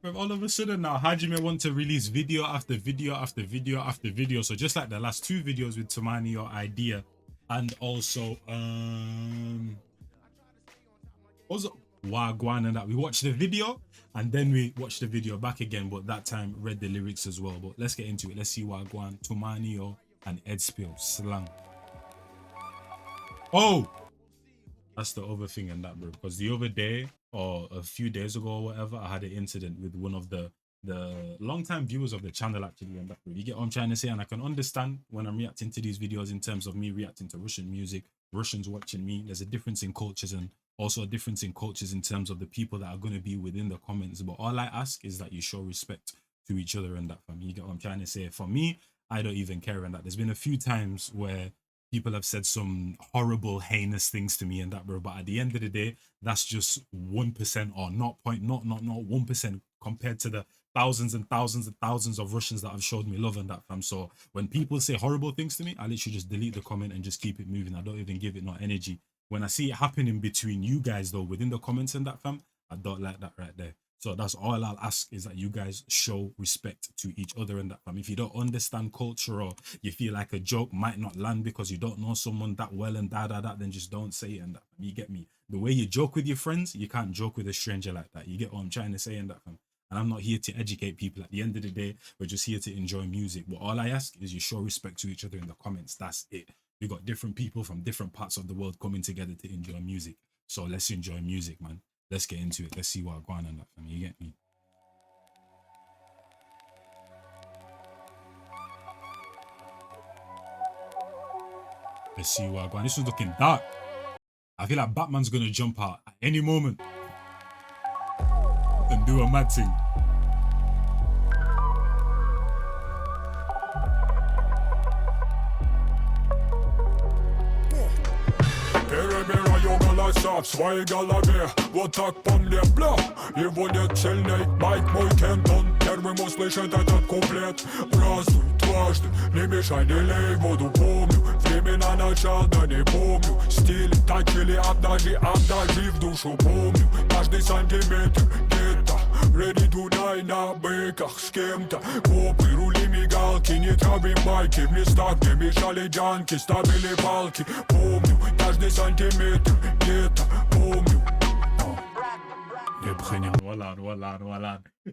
But all of a sudden now, Hajime want to release video after video after video after video. So just like the last two videos with TumaniYO idea, and also also Wagwan and that, we watched the video and then we watched the video back again, but that time read the lyrics as well. But let's get into it. Let's see Wagwan, TumaniYO, and Endshpil, Slang. Oh, that's the other thing and that, bro. Because the other day or a few days ago or whatever, I had an incident with one of the long-time viewers of the channel actually, and that, bro. You get what I'm trying to say? And I can understand when I'm reacting to these videos in terms of me reacting to Russian music, Russians watching me. There's a difference in cultures and also a difference in cultures in terms of the people that are going to be within the comments. But all I ask is that you show respect to each other and that, fam. You get what I'm trying to say? For me, I don't even care and that. There's been a few times where people have said some horrible, heinous things to me and that, bro. But at the end of the day, that's just 1% or not 1% compared to the thousands and thousands and thousands of Russians that have showed me love and that, fam. So when people say horrible things to me, I literally just delete the comment and just keep it moving. I don't even give it no energy. When I see it happening between you guys though, within the comments and that, fam, I don't like that right there. So that's all I'll ask, is that you guys show respect to each other and that, fam. If you don't understand culture or you feel like a joke might not land because you don't know someone that well and that, then just don't say it and that, fam. You get me? The way you joke with your friends, you can't joke with a stranger like that. You get what I'm trying to say and that, fam. And I'm not here to educate people. At the end of the day, we're just here to enjoy music. But all I ask is you show respect to each other in the comments. That's it. We got different people from different parts of the world coming together to enjoy music. So let's enjoy music, man. Let's get into it. Let's see what going on and that, fam. You get me? Let's see what going on. This is looking dark. I feel like Batman's gonna jump out at any moment and do a mad thing. В своей голове вот так по мне бля. Его нет сильней, Майк мой Кентон. Первым услышит этот куплет. Празднуй дважды, не мешай, не лей воду, помню. Времена начал, да не помню. Стиль точили обдажи в душу, помню. Каждый сантиметр где-то. Ready to die на быках с кем-то. Копы, рули, мигалки, не травим байки. В местах, где мешали джанки, ставили палки. Помню, каждый сантиметр где-то, помню. Well,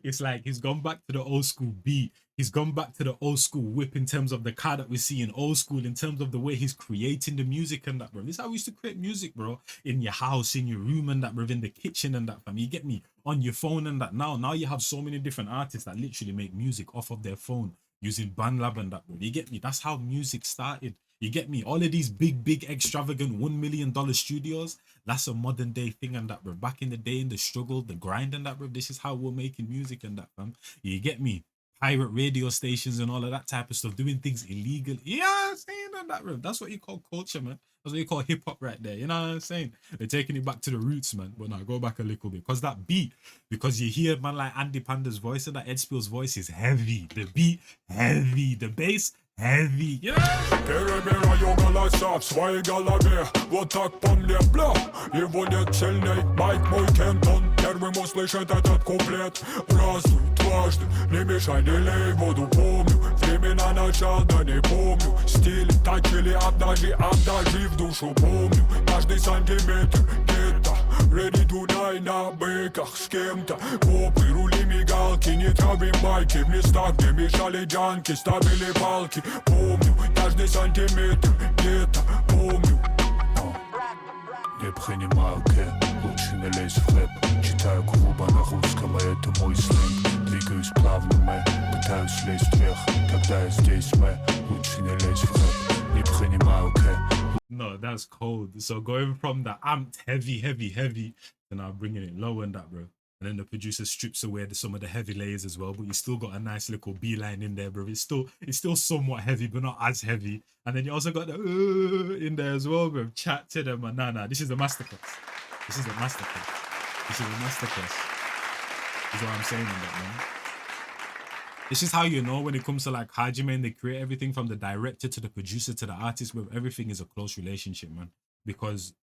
it's like he's gone back to the old school beat. He's gone back to the old school whip in terms of the car that we see in old school, in terms of the way he's creating the music and that, bro. This is how we used to create music, bro. In your house, in your room and that, bro. In the kitchen and that, fam. You get me? On your phone and that. Now you have so many different artists that literally make music off of their phone using BandLab and that, bro. You get me? That's how music started. You get me? All of these big, extravagant $1 million studios, that's a modern day thing and that, bro. Back in the day, in the struggle, the grind and that, bro. This is how we're making music and that, fam. You get me? Pirate radio stations and all of that type of stuff, doing things illegal. Yeah, I'm saying that, bro. That's what you call culture, man. That's what you call hip hop right there. You know what I'm saying? They're taking it back to the roots, man. But now go back a little bit. Because that beat, because you hear man like Andy Panda's voice and that Endshpil's voice is heavy. The beat, heavy. The bass, heavy. You know? Перебираю голоса в своей голове. Вот так по мне бля. Его нет сильней, Майк мой Кентон. Первым услышит этот куплет. Празднуй дважды, не мешай, не лей воду, помню. Времена начал, да не помню. Стиль точили обдажи в душу, помню. Каждый сантиметр где-то. Ready to die на быках с кем-то. Копы, рули, мигалки, не травим байки. В местах, где мешали джанки, ставили палки. Помню, каждый сантиметр где-то, помню. Не принимаю кэп, лучше не лезь в рэп. Читаю клуба на русском, а это мой сленг. Двигаюсь плавно, мэ, пытаюсь лезть вверх. Когда я здесь, мэ, лучше не лезь в рэп. Не принимаю кэп. No, that's cold. So going from the amped heavy to now bringing it low and that, bro. And then the producer strips away some of the heavy layers as well, but you still got a nice little B line in there, bro. It's still somewhat heavy, but not as heavy. And then you also got the in there as well, bro. Chat to them, and nah. This is a masterclass. This is a masterclass. This is a masterclass. Is what I'm saying in that, man. This is how you know when it comes to like Hajime and they create everything from the director to the producer to the artist, where everything is a close relationship, man. Because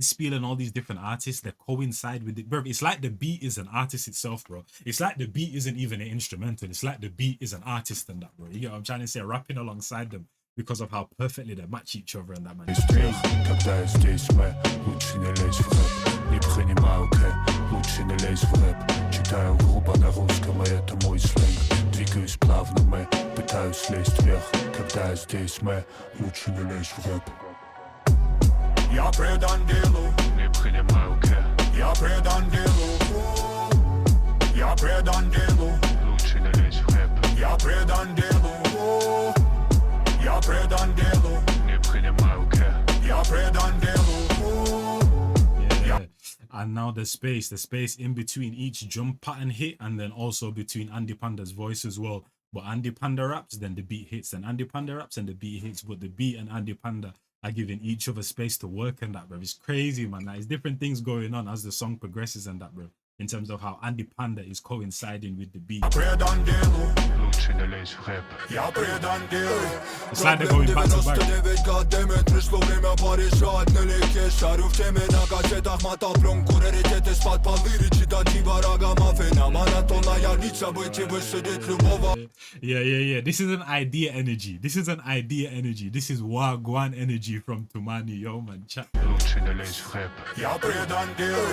Spiel and all these different artists that coincide with it, bro. It's like the beat is an artist itself, bro. It's like the beat isn't even an instrumental. It's like the beat is an artist and that, bro. You get what I'm trying to say? Rapping alongside them because of how perfectly they match each other and that, man. It's crazy. Когда я здесь, мы лучше не лезь в рэп. Не принимаю лучше не лезь в рэп. Читаю грубо на русском, и это мой сленг. Двигаюсь плавно, мы пытаюсь лезть вверх. Когда я здесь, мы лучше не лезь в рэп. Я предан делу, не принимаю я предан делу, я предан делу, лучше не лезь в рэп. я предан делу, я предан делу, не принимаю я предан делу. Yeah. And now the space in between each drum pattern hit, and then also between Andy Panda's voice as well. But Andy Panda raps, then the beat hits, and Andy Panda raps and the beat hits. But the beat and Andy Panda are giving each other space to work and that, bro. It's crazy, man. There's different things going on as the song progresses and that, bro. In terms of how Andy Panda is coinciding with the beat. It's like they're going back to back. Пришло время порешать налегке. Шарю в теме на кассетах, мотопленку, раритеты, спад по лире, читать врага мафина. Монотонная лица, быть и высадить любого. Yeah. This is an idea energy. This is Wagwan energy from TumaniYO, man. Chat. Я предан делу.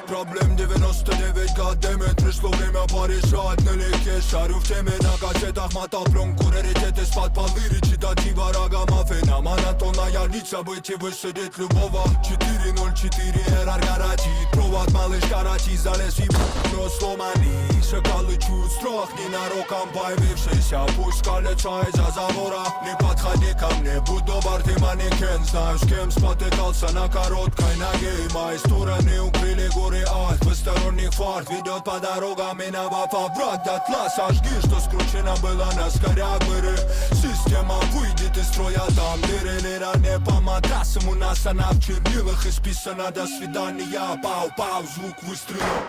Проблем 99, goddammit. Пришло время порешать налегке. Шарю в теме на кассетах, мотопленку, раритеты, спад по лире, читать врага мафина. Монотонная лица, быть и высадить любого. 404 эрар гарантит. Провод малыш карати, залез и но сломанный. Шакалы чуть страх, ненароком появившийся. Пусть колется из-за забора. Не подходи ко мне, будь добр, ты манекен. Знаю, с кем спотыкался на короткой ноге. И мои стороны укрыли горы ад. Посторонних фар ведет по дорогам, миновав овраг дотла. Сожги, что скручено было на скорях мыры. Система выйдет из строя, там дыры. Лера не по матрасам, у нас она в чернилах исписана. До свидания, пау-пау, звук выстрела.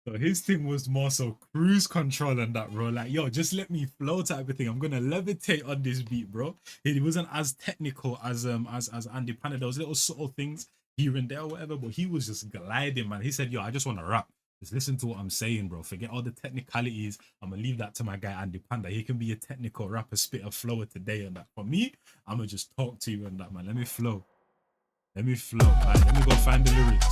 So his thing was more so cruise control and that, bro. Like, yo, just let me flow type of thing. I'm gonna levitate on this beat, bro. It wasn't as technical as Andy Panda. There was little subtle things here and there or whatever, but he was just gliding, man. He said, yo, I just want to rap. Just listen to what I'm saying, bro. Forget all the technicalities. I'm gonna leave that to my guy Andy Panda. He can be a technical rapper, spitter, flower today and that. For me, I'm gonna just talk to you and that, man. Let me flow. All right, let me go find the lyrics.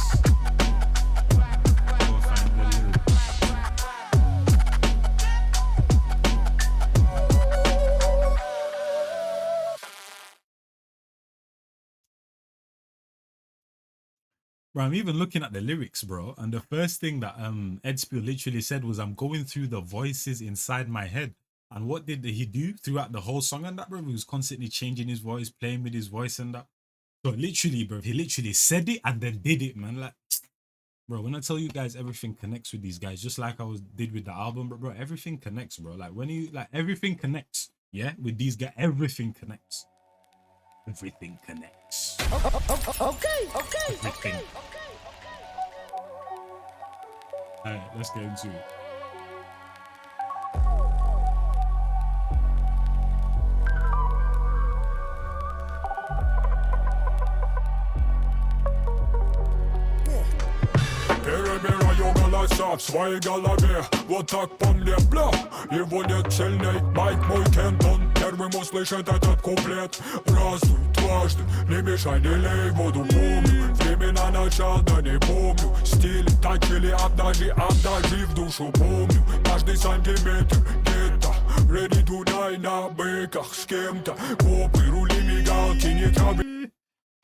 Bro, I'm even looking at the lyrics, bro, and the first thing that Endshpil literally said was, I'm going through the voices inside my head. And what did he do throughout the whole song and that, bro? He was constantly changing his voice, playing with his voice and that. So literally, bro, he literally said it and then did it, man. Like, bro, when I tell you guys everything connects with these guys, just like I did with the album, bro, everything connects, bro. Like when you everything connects, yeah, with these guys, everything connects. Everything connects. Okay. Everything. Alright, let's get into it. Перебираю голоса в своей голове. Вот так по мне, бля. Его нет сильней, майк мой Кентон. Первым услышит этот куплет. Здравствуй, дважды, не мешай, не лей воду. Помню, времена начал, да не помню. Стиль точили обдажи в душу помню. Каждый сантиметр где-то. Ready to die на быках с кем-то. Копы, рули, мигалки, не траби.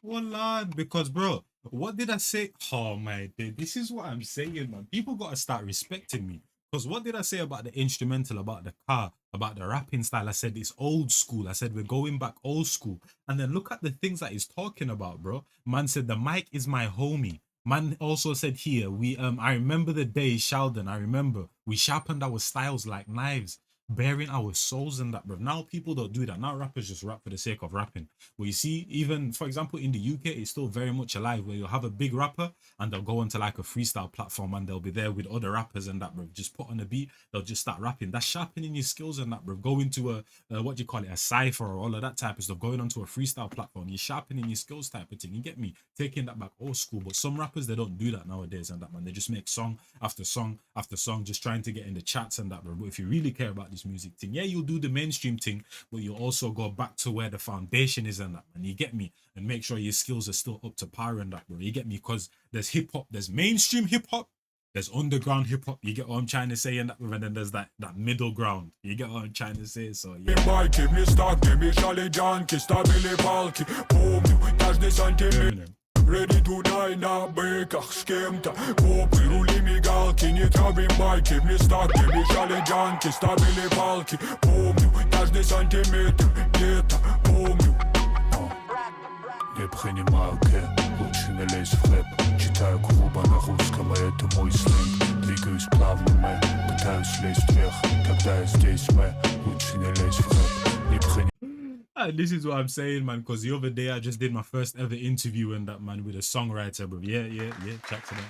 Wallah, because bro, what did I say? Oh my day, this is what I'm saying, man. People gotta start respecting me. Because what did I say about the instrumental, about the car, about the rapping style? I said it's old school. I said we're going back old school. And then look at the things that he's talking about, bro. Man said the mic is my homie. Man also said here, I remember the day, Sheldon, I remember we sharpened our styles like knives. bearing our souls in that, bro. Now people don't do that. Now rappers just rap for the sake of rapping. But you see, even for example, in the UK, it's still very much alive where you'll have a big rapper and they'll go onto like a freestyle platform and they'll be there with other rappers and that, bro. Just put on a beat, they'll just start rapping. That's sharpening your skills and that, bro. Go into what do you call it, a cipher or all of that type of stuff. Going onto a freestyle platform, you're sharpening your skills type of thing. You get me? Taking that back old school. But some rappers, they don't do that nowadays and that, man. They just make song after song after song, just trying to get in the chats and that, bro. But if you really care about this music thing, yeah, you'll do the mainstream thing, but you'll also go back to where the foundation is and that, man. You get me? And make sure your skills are still up to par and that, bro. You get me? Because there's hip hop, there's mainstream hip hop, there's underground hip hop. You get what I'm trying to say, and that, and then there's that middle ground. You get what I'm trying to say. So yeah. Ready to die на быках с кем-то. Копы, рули, мигалки. Не травим байки, в местах, где мешали джанки. Ставили палки, помню каждый сантиметр. Где-то помню. Не принимаю кэ, лучше не лезь в рэп. Читаю клуба на русском, это мой сленг. Двигаюсь плавно, мэ, пытаюсь лезть вверх. Когда я здесь, мэ, лучше не лезь в рэп. Не принимаю. This is what I'm saying, man, because the other day I just did my first ever interview and that, man, with a songwriter, bro. Yeah. Chat to them.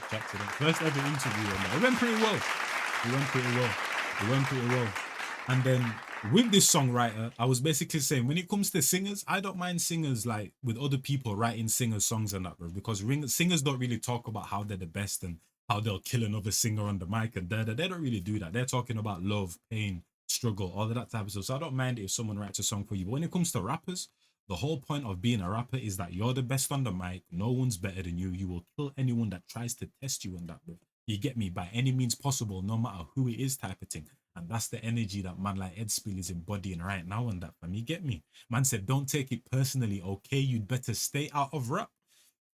First ever interview and that. It went pretty well. And then with this songwriter, I was basically saying, when it comes to singers, I don't mind singers like with other people writing singers songs and that, bro, because singers don't really talk about how they're the best and how they'll kill another singer on the mic and they don't really do that. They're talking about love, pain, struggle, all of that type of stuff. So I don't mind if someone writes a song for you. But when it comes to rappers, the whole point of being a rapper is that you're the best on the mic. No one's better than you. You will kill anyone that tries to test you on that, bro. You get me? By any means possible, no matter who it is type of thing. And that's the energy that man like Endshpil is embodying right now and that, fam. You get me? Man said, don't take it personally, okay? You'd better stay out of rap.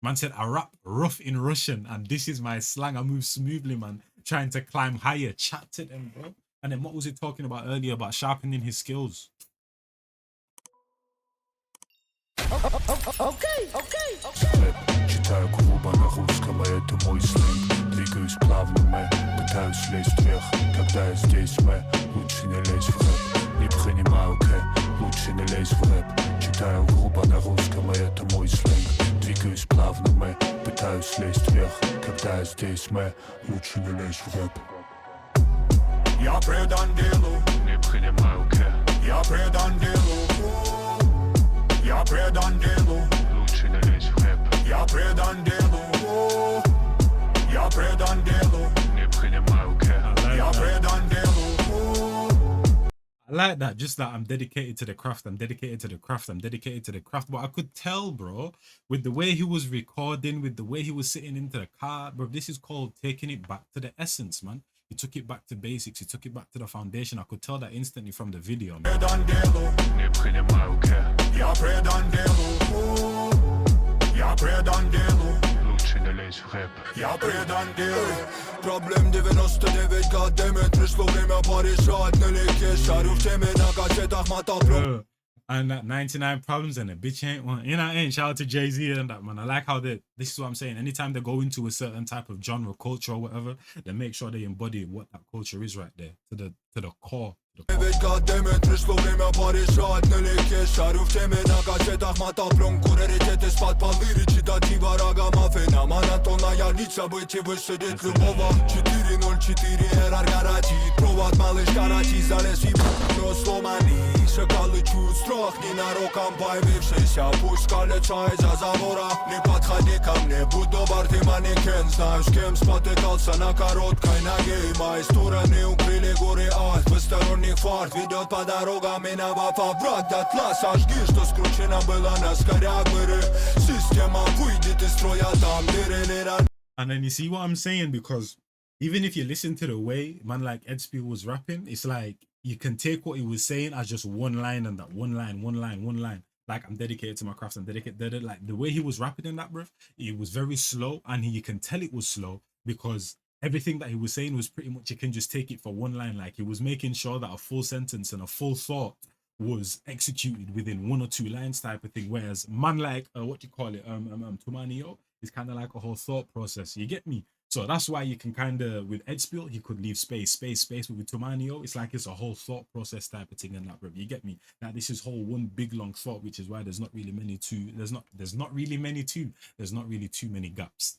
Man said, I rap rough in Russian and this is my slang. I move smoothly, man. Trying to climb higher. Chat to them, bro. And then what was he talking about earlier about sharpening his skills? Okay. Читаю клуба на русском, это мой сленг. Двигаюсь плавно, мэ, пытаюсь лезть вверх. Когда я здесь, мэ, лучше не лезь в рэп. Не принимаю кэ, лучше не лезь в рэп. Читаю клуба на русском, это мой сленг. Двигаюсь плавно, мэ, пытаюсь лезть вверх. Когда я здесь, мэ, лучше не лезь в рэп. Я предан делу, не принимаю кэ. Я предан делу, я предан делу, лучше не лезь в рэп. Я предан делу, я предан делу, не принимаю кэ. Я предан делу. I like that, just that I'm dedicated to the craft. I'm dedicated to the craft. But I could tell, bro, with the way he was recording, with the way he was sitting into the car, bro, this is called taking it back to the essence, man. He took it back to basics. He took it back to the foundation. I could tell that instantly from the video, man. Не принимаю кэ. Я предан делу, я предан делу, лучше не лезь в рэп. я предан делу. Проблем 99, goddammit, пришло время порешать. Налегке шарю в теме, на кассетах мотоплю. And that 99 problems and a bitch ain't one. You know what I mean? Shout out to Jay-Z and that, man. I like how this is what I'm saying. Anytime they go into a certain type of genre, culture or whatever, they make sure they embody what that culture is right there to the core. Ведь goddammit, пришло время порешать. Налегке шарю в теме, на кассетах мотопленку. Раритет из-под полы, речитатива рагамаффина. Монотонная нить событий высадит любого. 404 эррор гарантит. Провод малыш карати, залез и но сломанный. Шакалы чуть страх, ненароком появившийся. Пусть колется из-за забора. Не подходи ко мне, будь добр, ты манекен. Знаю, с кем спотыкался на короткой ноге. Мои стороны укрыли горы ад. Посторонних фарт ведет по дорогам, миновав обрат дотла. Сожги, что скручено было на скорях мыры. Система выйдет из строя, там дыры. And then you see what I'm saying? Because even if you listen to the way man like Endshpil was rapping, it's like you can take what he was saying as just one line and that one line. Like, I'm dedicated to my craft, I'm dedicated. Like the way he was rapping in that, bro, it was very slow, and you can tell it was slow because everything that he was saying was pretty much, you can just take it for one line. Like he was making sure that a full sentence and a full thought was executed within 1 or 2 lines type of thing. Whereas man like TumaniYO is kind of like a whole thought process. You get me? So that's why you can kind of, with Endspil, you could leave space, but with TumaniYO, it's like it's a whole thought process type of thing and that, bro. You get me? Now this is whole one big long thought, which is why there's not really many too many gaps.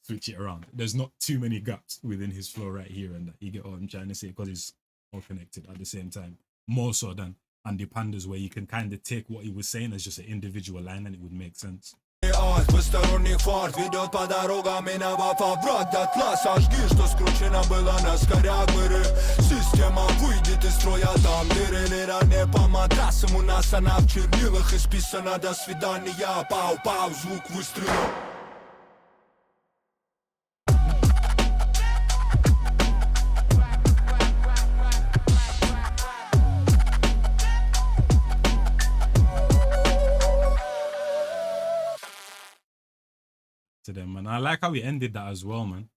Switch it around. There's not too many gaps within his flow right here and that. You get what I'm trying to say? Because it's all connected at the same time. More so than Andy Pandas, where you can kind of take what he was saying as just an individual line and it would make sense. Посторонних фарт ведет по дорогам и на поворот дотла сожги, что скручено было на скорях быры. Система выйдет из строя, там дыры не по матрасам. У нас она в чернилах исписана. До свидания, пау-пау, звук выстрела. To them, and I like how he ended that as well, man.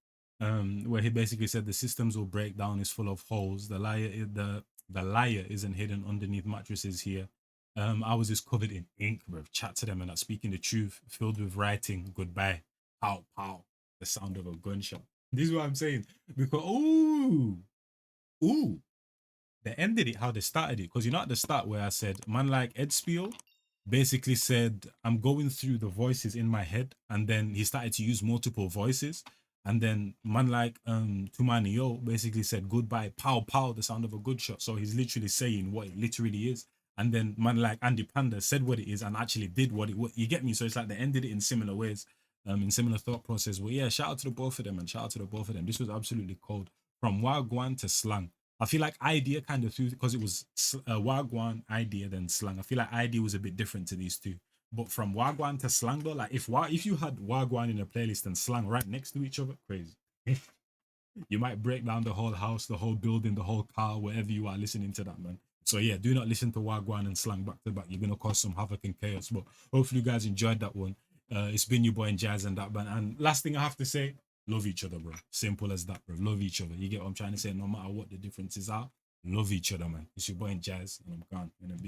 Where he basically said the systems will break down, is full of holes. The liar isn't hidden underneath mattresses here. Ours is covered in ink, bro. Chat to them and not speaking the truth, filled with writing. Goodbye, pow pow. The sound of a gunshot. This is what I'm saying, because they ended it how they started it, because you know at the start where I said man like Endspil basically said I'm going through the voices in my head, and then he started to use multiple voices, and then man like TumaniYO basically said goodbye, pow pow, the sound of a good shot. So he's literally saying what it literally is, and then man like Andy Panda said what it is and actually did what you get me? So it's like they ended it in similar ways, in similar thought process. But yeah, shout out to the both of them, and shout out to the both of them. This was absolutely cold, from Wagwan to Slang. I feel like idea kind of threw, because it was Wagwan, idea, then slang. I feel like idea was a bit different to these two. But from Wagwan to slang though, like if you had Wagwan in a playlist and slang right next to each other, crazy. You might break down the whole house, the whole building, the whole car, wherever you are listening to that, man. So yeah, do not listen to Wagwan and slang back to back. You're gonna cause some havoc and chaos. But hopefully you guys enjoyed that one. It's been your boy Njies and that, man. And last thing I have to say, love each other, bro. Simple as that, bro. Love each other. You get what I'm trying to say? No matter what the differences are, love each other, man. It's your boy Njies, and I'm gone in a bit.